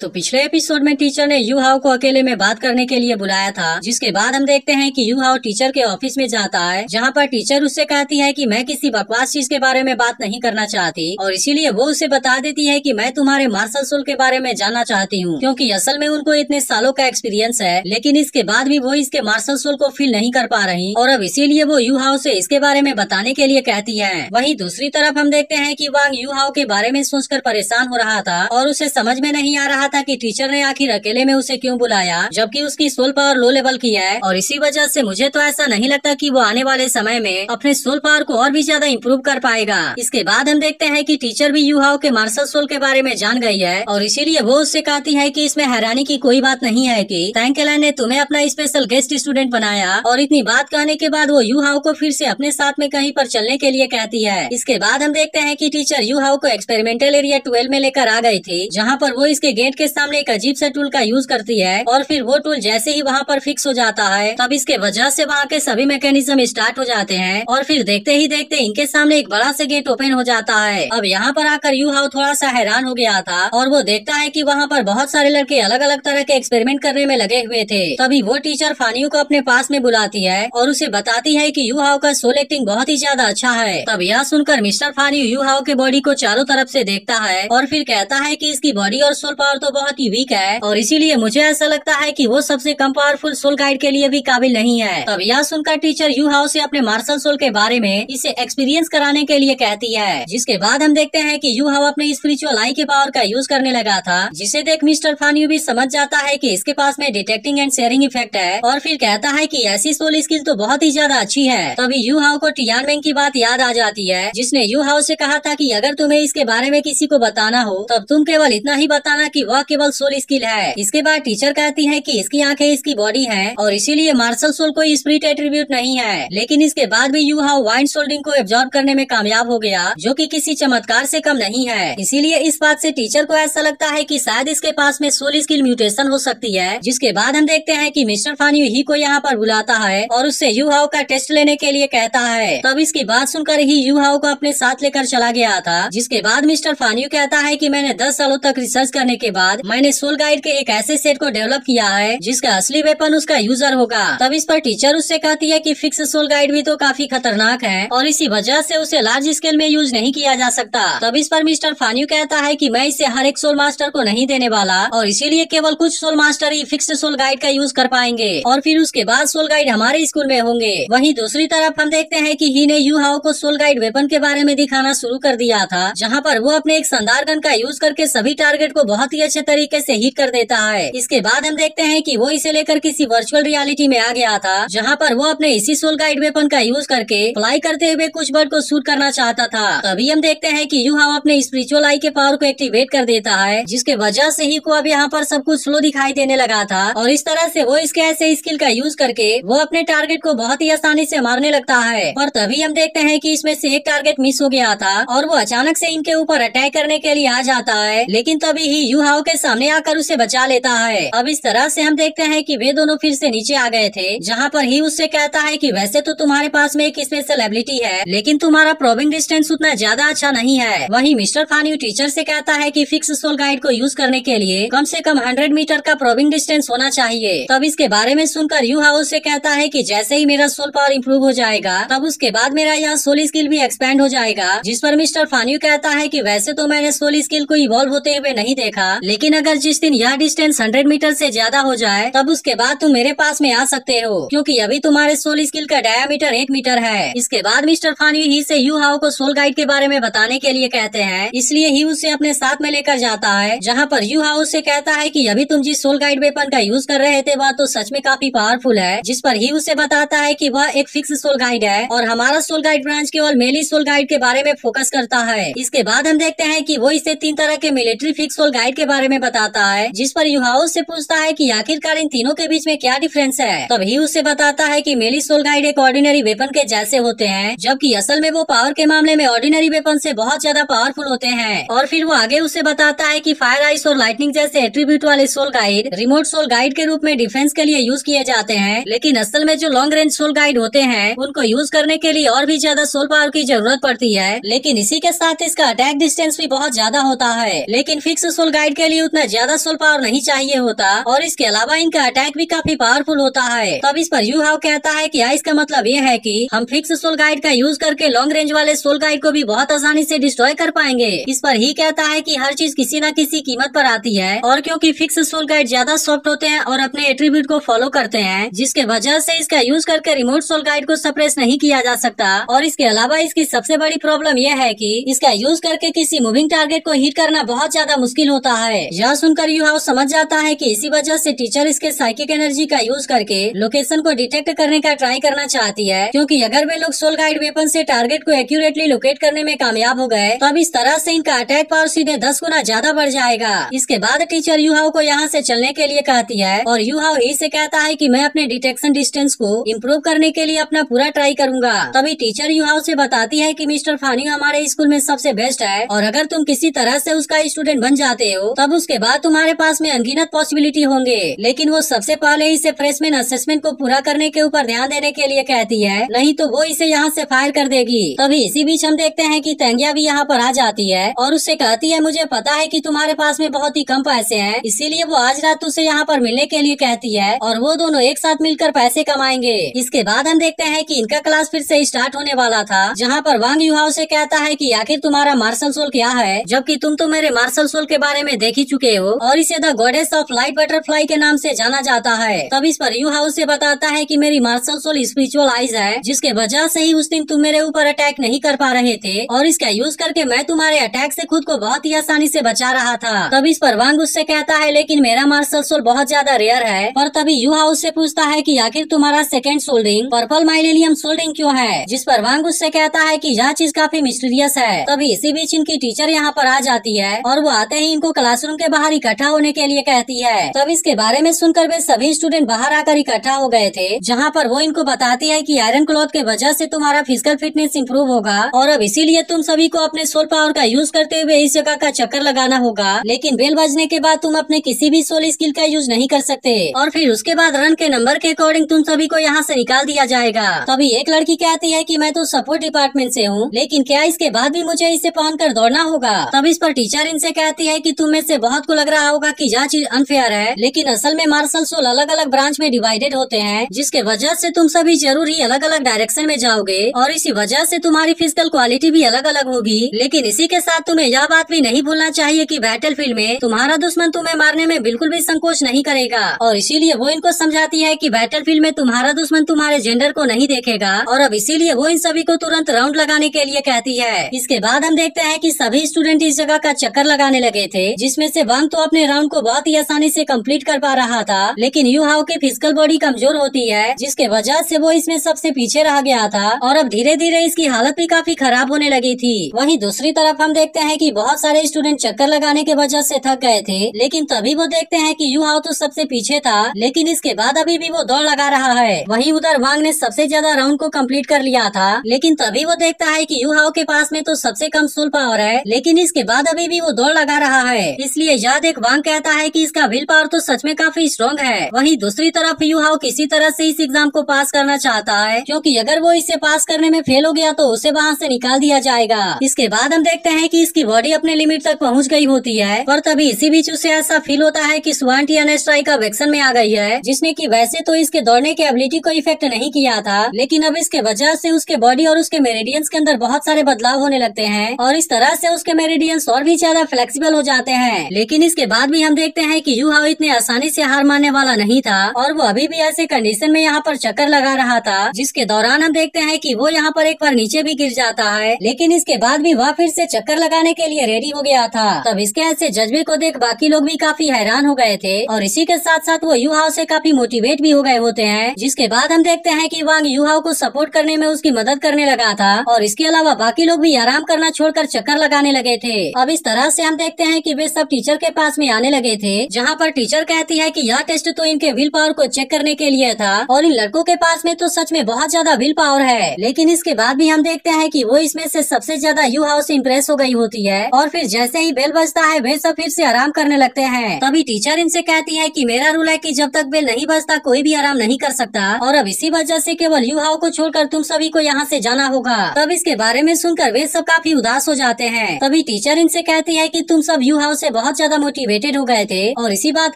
तो पिछले एपिसोड में टीचर ने यू हाओ को अकेले में बात करने के लिए बुलाया था, जिसके बाद हम देखते हैं कि यू हाओ टीचर के ऑफिस में जाता है, जहाँ पर टीचर उससे कहती है कि मैं किसी बकवास चीज के बारे में बात नहीं करना चाहती और इसीलिए वो उसे बता देती है कि मैं तुम्हारे मार्शल सोल के बारे में जानना चाहती हूँ, क्योंकि असल में उनको इतने सालों का एक्सपीरियंस है, लेकिन इसके बाद भी वो इसके मार्शल सोल को फील नहीं कर पा रही और अब इसीलिए वो यू हाओ से इसके बारे में बताने के लिए कहती है। वहीं दूसरी तरफ हम देखते हैं कि वांग यू हाओ के बारे में सोचकर परेशान हो रहा था और उसे समझ में नहीं आ रहा था कि टीचर ने आखिर अकेले में उसे क्यों बुलाया, जबकि उसकी सोल पावर लो लेवल की है और इसी वजह से मुझे तो ऐसा नहीं लगता कि वो आने वाले समय में अपने सोल पावर को और भी ज्यादा इम्प्रूव कर पाएगा। इसके बाद हम देखते हैं कि टीचर भी यू हाओ के मार्शल सोल के बारे में जान गई है और इसीलिए वो उससे कहती है कि इसमें हैरानी की कोई बात नहीं है कि थैंक एलन ने तुम्हें अपना स्पेशल गेस्ट स्टूडेंट बनाया। और इतनी बात कहने के बाद वो यू हाओ को फिर से अपने साथ में कहीं पर चलने के लिए कहती है। इसके बाद हम देखते हैं कि टीचर यू हाओ को एक्सपेरिमेंटल एरिया 12 में लेकर आ गई थी, जहाँ पर वो इसके गेट के सामने एक अजीब सा टूल का यूज करती है और फिर वो टूल जैसे ही वहाँ पर फिक्स हो जाता है तब इसके वजह से वहाँ के सभी मैकेनिज्म स्टार्ट हो जाते हैं और फिर देखते ही देखते इनके सामने एक बड़ा सा गेट ओपन हो जाता है। अब यहाँ पर आकर यू हाओ थोड़ा सा हैरान हो गया था और वो देखता है कि वहाँ पर बहुत सारे लड़के अलग अलग तरह के एक्सपेरिमेंट करने में लगे हुए थे। तभी वो टीचर फानियो को अपने पास में बुलाती है और उसे बताती है कि यू हाओ का सोल एक्टिंग बहुत ही ज्यादा अच्छा है। तब यह सुनकर मिस्टर फानियो यू हाओ के बॉडी को चारों तरफ से देखता है और फिर कहता है कि इसकी बॉडी और सोल पावर तो बहुत ही वीक है और इसीलिए मुझे ऐसा लगता है कि वो सबसे कम पावरफुल सोल गाइड के लिए भी काबिल नहीं है। तब यह सुनकर टीचर यू हाओ से अपने मार्शल सोल के बारे में इसे एक्सपीरियंस कराने के लिए कहती है, जिसके बाद हम देखते हैं कि यू हाओ अपने स्पिरिचुअल आई के पावर का यूज करने लगा था, जिसे देख मिस्टर फानियो भी समझ जाता है कि इसके पास में डिटेक्टिंग एंड शेयरिंग इफेक्ट है और फिर कहता है कि ऐसी सोल स्किल तो बहुत ही ज्यादा अच्छी है। तभी यू हाओ को टियानमेंग की बात याद आ जाती है, जिसने यू हाओ से कहा था कि अगर तुम्हें इसके बारे में किसी को बताना हो तब तुम केवल इतना ही बताना कि वह केवल सोल स्किल है। इसके बाद टीचर कहती है कि इसकी आंखें इसकी बॉडी है और इसीलिए मार्शल सोल कोई स्पिरिट एट्रीब्यूट नहीं है, लेकिन इसके बाद भी यू हाओ वाइंड सोल्डिंग को एब्जॉर्ब करने में कामयाब हो गया, जो कि किसी चमत्कार से कम नहीं है। इसीलिए इस बात से टीचर को ऐसा लगता है कि शायद इसके पास में सोल स्किल म्यूटेशन हो सकती है। जिसके बाद हम देखते हैं कि मिस्टर फानियो ही को यहाँ पर बुलाता है और उससे यू हाओ का टेस्ट लेने के लिए कहता है। तब इसकी बात सुनकर ही यू हाओ को अपने साथ लेकर चला गया था। जिसके बाद मिस्टर फानियो कहता है कि मैंने 10 सालों तक रिसर्च करने के बाद मैंने सोल गाइड के एक ऐसे सेट को डेवलप किया है जिसका असली वेपन उसका यूजर होगा। तब इस पर टीचर उससे कहती है कि फिक्स सोल गाइड भी तो काफी खतरनाक है और इसी वजह से उसे लार्ज स्केल में यूज नहीं किया जा सकता। तब इस पर मिस्टर फानियो कहता है कि मैं इसे हर एक सोल मास्टर को नहीं देने वाला और इसीलिए केवल कुछ सोल मास्टर ही फिक्स्ड सोल गाइड का यूज कर पाएंगे और फिर उसके बाद सोल गाइड हमारे स्कूल में होंगे। वहीं दूसरी तरफ हम देखते हैं कि ही ने यू हाओ को सोल गाइड वेपन के बारे में दिखाना शुरू कर दिया था, जहाँ पर वो अपने एक शानदार गन का यूज करके सभी टारगेट को बहुत ही अच्छे तरीके से हिट कर देता है। इसके बाद हम देखते हैं कि वो इसे लेकर किसी वर्चुअल रियलिटी में आ गया था, जहाँ पर वो अपने इसी सोल गाइड वेपन का यूज करके फ्लाई करते हुए कुछ बर्ड को शूट करना चाहता था। तभी हम देखते हैं कि यू हाओ अपने स्पिरिचुअल आई के पावर को एक्टिवेट कर देता है, जिसके वजह से ही को अब यहाँ पर सब कुछ स्लो दिखाई देने लगा था और इस तरह से वो इसके ऐसे स्किल का यूज करके वो अपने टारगेट को बहुत ही आसानी से मारने लगता है। और तभी हम देखते हैं कि इसमें से एक टारगेट मिस हो गया था और वो अचानक से इनके ऊपर अटैक करने के लिए आ जाता है, लेकिन तभी ही यू हाओ के सामने आकर उसे बचा लेता है। अब इस तरह से हम देखते हैं कि वे दोनों फिर से नीचे आ गए थे, जहाँ पर ही उससे कहता है कि वैसे तो तुम्हारे पास में एक स्पेशल एबिलिटी है, लेकिन तुम्हारा प्रोबिंग डिस्टेंस उतना ज्यादा अच्छा नहीं है। वहीं मिस्टर फानियो टीचर से कहता है कि फिक्स सोल गाइड को यूज करने के लिए कम से कम 100 मीटर का प्रोबिंग डिस्टेंस होना चाहिए। तब इसके बारे में सुनकर यू हाओ से कहता है कि जैसे ही मेरा सोल पावर इम्प्रूव हो जाएगा तब उसके बाद मेरा यह सोल स्किल भी एक्सपेंड हो जाएगा। जिस पर मिस्टर फानियो कहता है कि वैसे तो मैंने सोल स्किल को इवॉल्व होते हुए नहीं देखा, लेकिन अगर जिस दिन यह डिस्टेंस 100 मीटर से ज्यादा हो जाए तब उसके बाद तुम मेरे पास में आ सकते हो, क्योंकि अभी तुम्हारे सोल स्किल का डायामीटर 1 मीटर है। इसके बाद मिस्टर फानियो ही से यू हाओ को सोल गाइड के बारे में बताने के लिए कहते हैं, इसलिए ही उसे अपने साथ में लेकर जाता है, जहाँ पर यू हाओ से कहता है कि अभी तुम जिस सोल गाइड वेपन का यूज कर रहे थे वह तो सच में काफी पावरफुल है। जिस पर ही उसे बताता है कि वह एक फिक्स सोल गाइड है और हमारा सोल गाइड ब्रांच केवल मेली सोल गाइड के बारे में फोकस करता है। इसके बाद हम देखते हैं कि वो इसे 3 तरह के मिलिट्री फिक्स सोल गाइड के बारे में बताता है, जिस पर यू हाओ से पूछता है कि आखिरकार इन तीनों के बीच में क्या डिफरेंस है। तभी उसे बताता है कि मेली सोल गाइड एक ऑर्डिनरी वेपन के जैसे होते हैं, जबकि असल में वो पावर के मामले में ऑर्डिनरी वेपन से बहुत ज्यादा पावरफुल होते हैं। और फिर वो आगे उसे बताता है कि फायर आइस और लाइटनिंग जैसे एट्रीब्यूट वाले soul guide remote soul guide के रूप में डिफेंस के लिए यूज किए जाते हैं, लेकिन असल में जो लॉन्ग रेंज सोल गाइड होते हैं उनको यूज करने के लिए और भी ज्यादा सोल पावर की जरूरत पड़ती है, लेकिन इसी के साथ इसका अटैक डिस्टेंस भी बहुत ज्यादा होता है। लेकिन फिक्स सोल गाइड के लिए उतना ज्यादा सोल पावर नहीं चाहिए होता और इसके अलावा इनका अटैक भी काफी पावरफुल होता है। तब इस पर यू हाउ कहता है कि इसका मतलब ये है कि हम फिक्स सोल गाइड का यूज करके लॉन्ग रेंज वाले सोल गाइड को भी बहुत आसानी से डिस्ट्रॉय कर पाएंगे। इस पर ही कहता है कि हर चीज किसी न किसी कीमत पर आती है और क्योंकि फिक्स सोल गाइड ज्यादा सॉफ्ट होते हैं और अपने एट्रीब्यूट को फॉलो करते हैं, जिसके वजह से इसका यूज करके रिमोट सोल गाइड को सप्रेस नहीं किया जा सकता। और इसके अलावा इसकी सबसे बड़ी प्रॉब्लम यह है कि इसका यूज करके किसी मूविंग टारगेट को हिट करना बहुत ज्यादा मुश्किल होता है। यह सुनकर यू हाउ समझ जाता है कि इसी वजह से टीचर इसके साइकिक एनर्जी का यूज करके लोकेशन को डिटेक्ट करने का ट्राई करना चाहती है, क्योंकि अगर वे लोग सोल गाइड वेपन से टारगेट को एक्यूरेटली लोकेट करने में कामयाब हो गए तब इस तरह से इनका अटैक पावर सीधे 10 गुना ज्यादा बढ़ जाएगा। इसके बाद टीचर यू हाउ को यहाँ से चलने के लिए कहती है और यू हाउ इसे कहता है कि मैं अपने डिटेक्शन डिस्टेंस को इम्प्रूव करने के लिए अपना पूरा ट्राई करूंगा। तभी टीचर यू हाउ से बताती है कि मिस्टर फानी हमारे स्कूल में सबसे बेस्ट है और अगर तुम किसी तरह से उसका स्टूडेंट बन जाते हो तब उसके बाद तुम्हारे पास में अनगिनत पॉसिबिलिटी होंगे, लेकिन वो सबसे पहले इसे फ्रेशमैन असेसमेंट को पूरा करने के ऊपर ध्यान देने के लिए कहती है, नहीं तो वो इसे यहाँ से फायर कर देगी। तभी इसी बीच हम देखते हैं कि तेंगिया भी यहाँ पर आ जाती है और उससे कहती है मुझे पता है कि तुम्हारे पास में बहुत ही कम पैसे हैं, इसीलिए वो आज रात तुझसे यहाँ पर मिलने के लिए कहती है और वो दोनों एक साथ मिलकर पैसे कमाएंगे। इसके बाद हम देखते हैं कि इनका क्लास फिर से स्टार्ट होने वाला था, जहाँ पर वांग यू हाउ से कहता है कि आखिर तुम्हारा मार्शल सोल क्या है, जबकि तुम तो मेरे मार्शल सोल के बारे में देख ही चुके हो और इसे the goddess of light butterfly के नाम से जाना जाता है। तब इस पर यू हाउ से बताता है कि मेरी मार्शल सोल स्पिरिचुअल आइज है, जिसके वजह से ही उस दिन तुम मेरे ऊपर अटैक नहीं कर पा रहे थे और इसका यूज करके मैं तुम्हारे अटैक से खुद को बहुत ही आसानी से बचा रहा था। तब इस पर वांग उससे कहता है लेकिन मेरा मार्शल सोल बहुत ज्यादा रेयर है। पर तभी यू हाउ से पूछता है कि आखिर तुम्हारा second soul ring purple millennium soul ring क्यों है, जिस पर वांग उससे कहता है कि यह चीज काफी मिस्टीरियस है। तभी इसी बीच इनकी टीचर यहाँ पर आ जाती है और वो आते ही इनको क्लासरूम के बाहर इकट्ठा होने के लिए कहती है। तब इसके बारे में सुनकर वे सभी स्टूडेंट बाहर आकर इकट्ठा हो गए थे, जहाँ पर वो इनको बताती है कि आयरन क्लॉथ के वजह से तुम्हारा फिजिकल फिटनेस इंप्रूव होगा और अब इसीलिए तुम सभी को अपने सोल पावर का यूज करते हुए इस जगह का चक्कर लगाना होगा, लेकिन बेल बजने के बाद तुम अपने किसी भी सोल स्किल का यूज नहीं कर सकते और फिर उसके बाद रन के नंबर के अकॉर्डिंग तुम सभी को यहाँ से निकाल दिया जाएगा। तभी एक लड़की कहती है कि मैं तो सपोर्ट डिपार्टमेंट से हूँ, लेकिन क्या इसके बाद भी मुझे इसे पहनकर दौड़ना होगा। तब इस पर टीचर इनसे कहती है कि तुम में से बहुत को लग रहा होगा कि यह चीज अनफेयर है, लेकिन असल में मार्शल सोल अलग अलग ब्रांच में डिवाइडेड होते हैं, जिसके वजह से तुम सभी जरूर ही अलग अलग डायरेक्शन में जाओगे और इसी वजह से तुम्हारी फिजिकल क्वालिटी भी अलग अलग होगी। लेकिन इसी के साथ तुम्हें यह बात भी नहीं भूलना चाहिए कि बैटल फील्ड में तुम्हारा दुश्मन तुम्हें मारने में बिल्कुल भी संकोच नहीं करेगा और इसीलिए वो इनको समझाती है कि बैटल फील्ड में तुम्हारा दुश्मन तुम्हारे जेंडर को नहीं देखेगा और अब इसीलिए वो इन सभी को तुरंत राउंड लगाने के लिए कहती है। इसके बाद हम देखते हैं कि सभी स्टूडेंट इस जगह का चक्कर लगाने लगे थे, जिसमें से वांग तो अपने राउंड को बहुत ही आसानी से कंप्लीट कर पा रहा था, लेकिन यू हाउ की फिजिकल बॉडी कमजोर होती है, जिसके वजह से वो इसमें सबसे पीछे रह गया था और अब धीरे धीरे इसकी हालत भी काफी खराब होने लगी थी। वहीं दूसरी तरफ हम देखते हैं कि बहुत सारे स्टूडेंट चक्कर लगाने के वजह से थक गए थे, लेकिन तभी वो देखते हैं कि यू हाउ तो सबसे पीछे था, लेकिन इसके बाद अभी भी वो दौड़ लगा रहा है। वहीं उधर वांग ने सबसे ज्यादा राउंड को कंप्लीट कर लिया था, लेकिन तभी वो देखता है कि यू हाउ के पास में तो सबसे कम सोल पावर है, लेकिन इसके बाद अभी भी वो दौड़ लगा रहा है। इसलिए यह देख वांग कहता है कि इसका विल पावर तो सच में काफी स्ट्रॉन्ग है। वहीं दूसरी तरफ यू हाउ किसी तरह से इस एग्जाम को पास करना चाहता है, क्योंकि अगर वो इसे पास करने में फेल हो गया तो उसे वहाँ से निकाल दिया जाएगा। इसके बाद हम देखते हैं कि इसकी बॉडी अपने लिमिट तक पहुँच गई होती है, पर तभी इसी बीच उसे ऐसा फील होता है कि स्वांटियन स्ट्राइक अब एक्शन में आ गई है, जिसने की वैसे तो इसके दौड़ने के एबिलिटी को इफेक्ट नहीं किया था, लेकिन अब इसके वजह से उसके बॉडी और उसके मेरिडियंस के अंदर बहुत सारे बदलाव होने लगते हैं और इस तरह से उसके मेरिडियंस और भी ज्यादा फ्लेक्सिबल हो जाते हैं। लेकिन इसके बाद भी हम देखते हैं कि यू हाउ इतने आसानी से हार मानने वाला नहीं था और वो अभी भी ऐसे कंडीशन में यहाँ पर चक्कर लगा रहा था, जिसके दौरान हम देखते हैं कि वो यहाँ पर एक बार नीचे भी गिर जाता है, लेकिन इसके बाद भी वह फिर से चक्कर लगाने के लिए रेडी हो गया था। तब इसके ऐसे जज्बे को देख बाकी लोग भी काफी हैरान हो गए थे और इसी के साथ साथ वो यू हाउ से काफी मोटिवेट भी हो गए होते हैं। जिसके बाद हम देखते हैं कि वांग यू हाउ को सपोर्ट करने में उसकी मदद करने लगा था और इसके अलावा बाकी लोग भी आराम करना छोड़कर चक्कर लगाने लगे थे। अब इस तरह से हम देखते हैं कि वे सब टीचर के पास में आने लगे थे, जहाँ पर टीचर कहती है कि यह टेस्ट तो इनके विल पावर को चेक करने के लिए था और इन लड़कों के पास में तो सच में बहुत ज्यादा विल पावर है, लेकिन इसके बाद भी हम देखते हैं कि वो इसमें से सबसे ज्यादा यू हाउ से इम्प्रेस हो गई होती है और फिर जैसे ही बेल बजता है वे सब फिर से आराम करने लगते हैं। तभी टीचर इनसे कहती है कि मेरा रूल है कि जब तक बेल नहीं बजता कोई भी आराम नहीं कर सकता और अब इसी वजह से केवल यू हाउ को छोड़कर तुम सभी को यहाँ से जाना होगा। तब इसके बारे में सुनकर वे सब काफी उदास हो जाते हैं। तभी टीचर इनसे कहती है कि तुम सब यू हाउ से बहुत ज्यादा मोटिवेटेड हो गए थे और इसी बात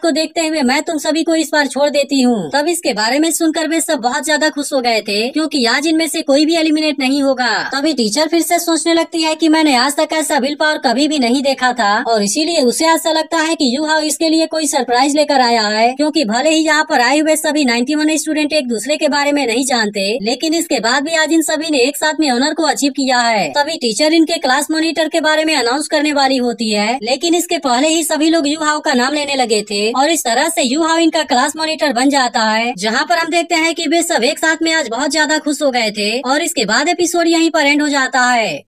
को देखते हुए मैं तुम सभी को इस बार छोड़ देती हूँ। तब इसके बारे में सुनकर वे सब बहुत ज्यादा खुश हो गए थे क्योंकि आज इनमें से कोई भी एलिमिनेट नहीं होगा। तभी टीचर फिर से सोचने लगती है कि मैंने आज तक ऐसा विल पावर कभी भी नहीं देखा था और इसीलिए उसे ऐसा लगता है कि यू हाउ इसके लिए कोई सरप्राइज लेकर आया है, क्योंकि भले ही यहाँ पर आए हुए सभी 91 स्टूडेंट एक दूसरे के बारे में नहीं जानते, लेकिन इसके बाद भी आज इन सभी ने एक साथ में ऑनर को अचीव किया है। तभी टीचर इनके क्लास मॉनिटर के बारे में अनाउंस करने वाली होती है, लेकिन इसके पहले ही सभी लोग यू हाउ का नाम लेने लगे थे और इस तरह से यू हाउ इनका क्लास मॉनिटर बन जाता है, जहाँ पर हम देखते हैं कि वे सब एक साथ में आज बहुत ज्यादा खुश हो गए थे और इसके बाद एपिसोड यहीं पर एंड हो जाता है।